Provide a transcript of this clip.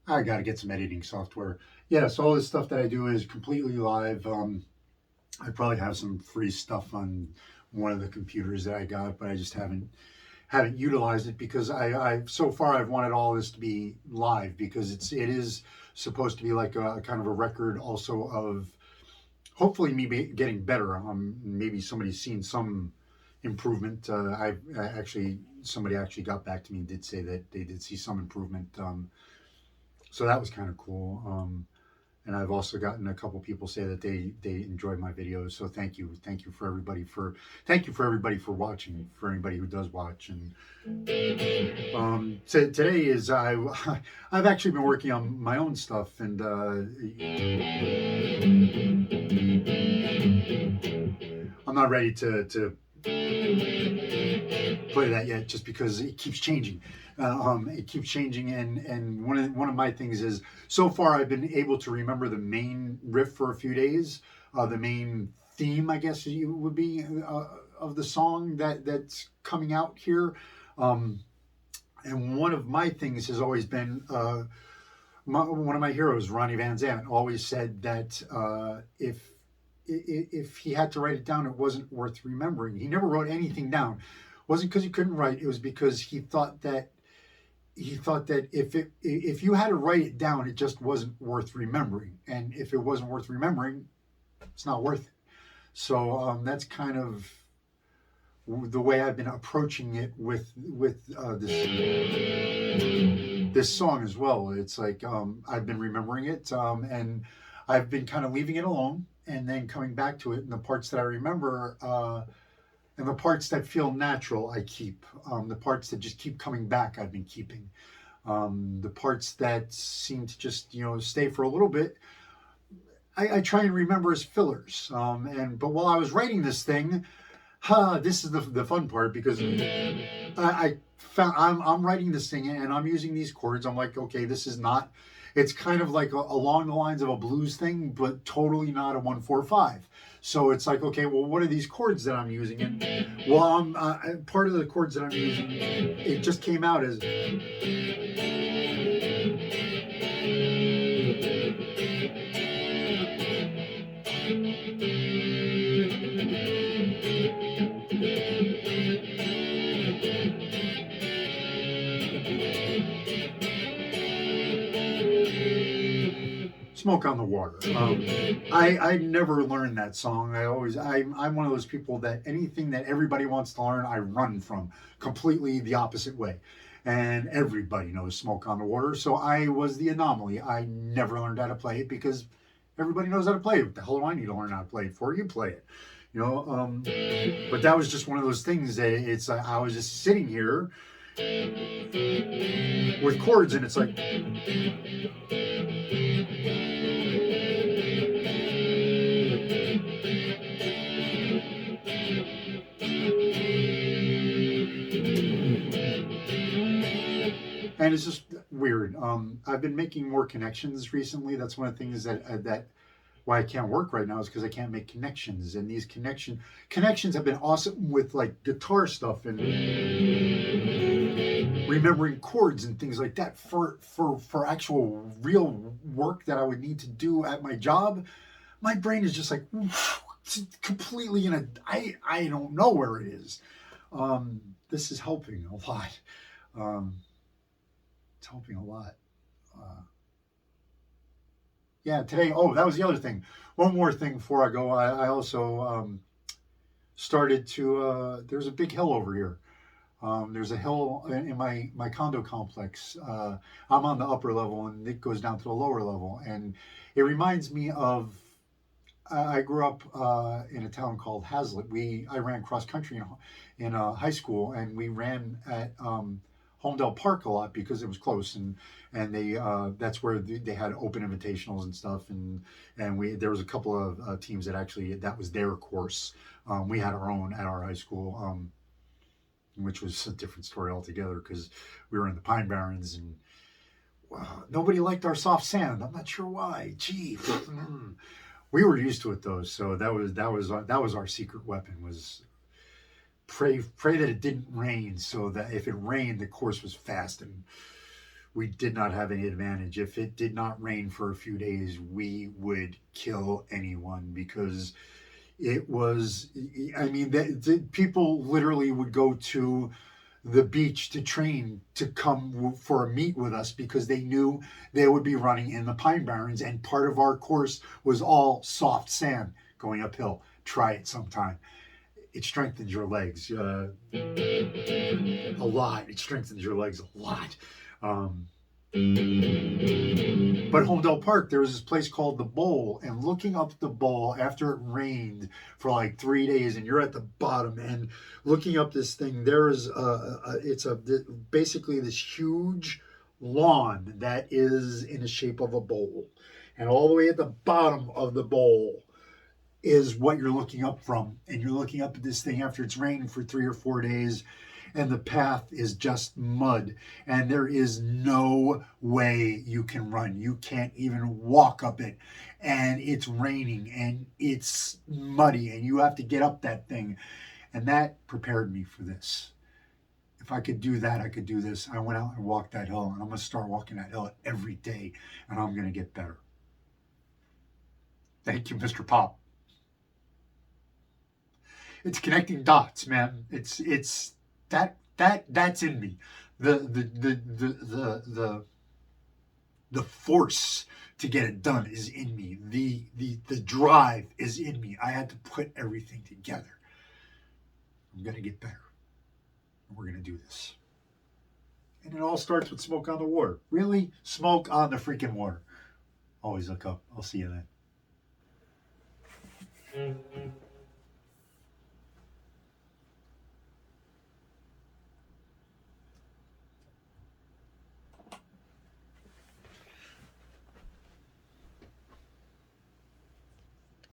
I got to get some editing software. Yeah, so all this stuff that I do is completely live. I probably have some free stuff on one of the computers that I got, but I just haven't utilized it because I so far I've wanted all this to be live because it is supposed to be like a kind of a record also of hopefully me getting better. Maybe somebody's seen some improvement. I actually somebody actually got back to me and did say that they did see some improvement. So that was kind of cool. And I've also gotten a couple people say that they enjoyed my videos. So thank you for everybody for thank you for everybody for watching, for anybody who does watch. And today is I've actually been working on my own stuff, and I'm not ready to play that yet, just because it keeps changing. It keeps changing, and one of my things is so far I've been able to remember the main riff for a few days, the main theme, I guess it would be, of the song that's coming out here. Um, and one of my things has always been one of my heroes, Ronnie Van Zant, always said that if he had to write it down, it wasn't worth remembering. He never wrote anything down. It wasn't because he couldn't write. It was because he thought that if you had to write it down, it just wasn't worth remembering. And if it wasn't worth remembering, it's not worth it. So that's kind of the way I've been approaching it with this song as well. It's like I've been remembering it, and I've been kind of leaving it alone and then coming back to it. And the parts that I remember, and the parts that feel natural, I keep. The parts that just keep coming back, I've been keeping. The parts that seem to just stay for a little bit, I try and remember as fillers. But while I was writing this thing, this is the fun part, because I found I'm writing this thing and I'm using these chords. I'm like, okay, this is not. It's kind of like along the lines of a blues thing, but totally not a 1-4-5. So it's like, okay, well, what are these chords that I'm using? And well, part of the chords that I'm using, it just came out as. Smoke on the Water. I never learned that song. I'm one of those people that anything that everybody wants to learn, I run from completely the opposite way. And everybody knows Smoke on the Water, so I was the anomaly. I never learned how to play it because everybody knows how to play it. What the hell do I need to learn how to play it for? You play it, you know. But that was just one of those things that I was just sitting here with chords, and it's like. And it's just weird. I've been making more connections recently. That's one of the things that why I can't work right now is because I can't make connections. And these connections have been awesome with like guitar stuff and remembering chords and things like that for actual real work that I would need to do at my job. My brain is just like completely in a I don't know where it is. This is helping a lot. Um, it's helping a lot. Uh, yeah, today. Oh, that was the other thing. One more thing before I go. I also started to. There's a big hill over here. There's a hill in my condo complex. I'm on the upper level, and it goes down to the lower level, and it reminds me of. I grew up in a town called Hazlitt. I ran cross country in high school, and we ran at Holmdel Park a lot because it was close, and they that's where they had open invitationals and stuff, and we there was a couple of teams that actually that was their course. We had our own at our high school, which was a different story altogether because we were in the Pine Barrens, and nobody liked our soft sand. I'm not sure why. Gee. We were used to it though, so that was our secret weapon, was pray that it didn't rain, so that if it rained, the course was fast and we did not have any advantage. If it did not rain for a few days, we would kill anyone because it was, I mean, people literally would go to the beach to train to come for a meet with us because they knew they would be running in the Pine Barrens, and part of our course was all soft sand going uphill. Try it sometime. It strengthens your legs a lot. It strengthens your legs a lot. Um, but Holmdel Park, there was this place called the Bowl, and looking up the Bowl after it rained for like 3 days, and you're at the bottom, and looking up this thing, there is it's basically this huge lawn that is in the shape of a bowl, and all the way at the bottom of the bowl is what you're looking up from, and you're looking up at this thing after it's raining for 3 or 4 days, and the path is just mud, and there is no way you can run. You can't even walk up it, and it's raining and it's muddy, and you have to get up that thing. And that prepared me for this. If I could do that, I could do this. I went out and walked that hill, and I'm going to start walking that hill every day, and I'm going to get better. Thank you, Mr. Pop. It's connecting dots, man. It's that's in me. The force to get it done is in me. The drive is in me. I had to put everything together. I'm gonna get better. We're gonna do this. And it all starts with smoke on the water. Really? Smoke on the freaking water. Always look up. I'll see you then.